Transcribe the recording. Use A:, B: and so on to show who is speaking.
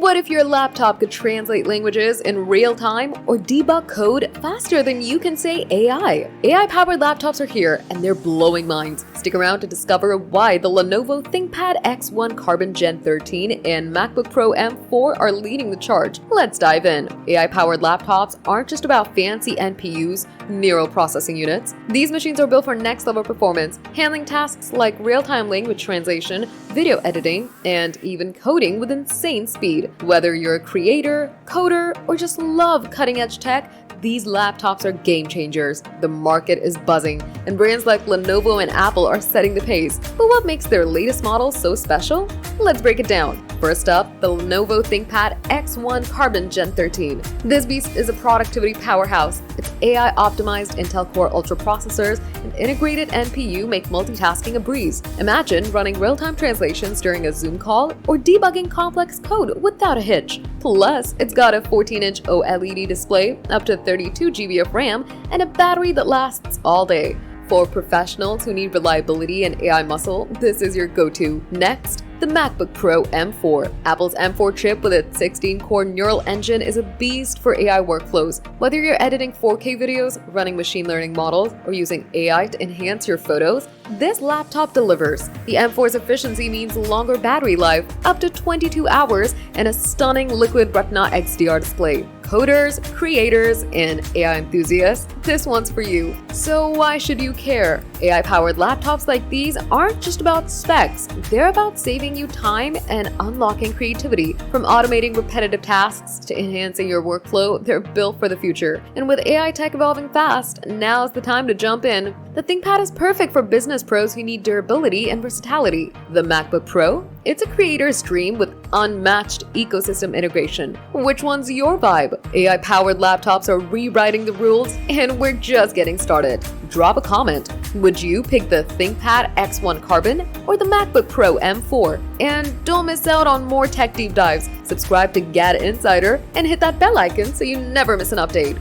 A: What if your laptop could translate languages in real time or debug code faster than you can say AI? AI-powered laptops are here, and they're blowing minds. Stick around to discover why the Lenovo ThinkPad X1 Carbon Gen 13 and MacBook Pro M4 are leading the charge. Let's dive in. AI-powered laptops aren't just about fancy NPUs, neural processing units. These machines are built for next-level performance, handling tasks like real-time language translation, video editing, and even coding with insane speed. Whether you're a creator, coder, or just love cutting-edge tech, these laptops are game changers. The market is buzzing, and brands like Lenovo and Apple are setting the pace. But what makes their latest models so special? Let's break it down. First up, the Lenovo ThinkPad X1 Carbon Gen 13. This beast is a productivity powerhouse. Its AI-optimized Intel Core Ultra processors and integrated NPU make multitasking a breeze. Imagine running real-time translations during a Zoom call or debugging complex code without a hitch. Plus, it's got a 14-inch OLED display, up to 32 GB of RAM, and a battery that lasts all day. For professionals who need reliability and AI muscle, this is your go-to. Next, the MacBook Pro M4. Apple's M4 chip with its 16-core neural engine is a beast for AI workflows. Whether you're editing 4K videos, running machine learning models, or using AI to enhance your photos, this laptop delivers. The M4's efficiency means longer battery life, up to 22 hours, and a stunning liquid Retina XDR display. Coders, creators, and AI enthusiasts, this one's for you. So why should you care? AI-powered laptops like these aren't just about specs, they're about saving you time and unlocking creativity. From automating repetitive tasks to enhancing your workflow, they're built for the future. And with AI tech evolving fast, now's the time to jump in. The ThinkPad is perfect for business pros who need durability and versatility. The MacBook Pro? It's a creator's dream with unmatched ecosystem integration. Which one's your vibe? AI-powered laptops are rewriting the rules, and we're just getting started. Drop a comment. Would you pick the ThinkPad X1 Carbon or the MacBook Pro M4? And don't miss out on more tech deep dives. Subscribe to GadInsider and hit that bell icon so you never miss an update.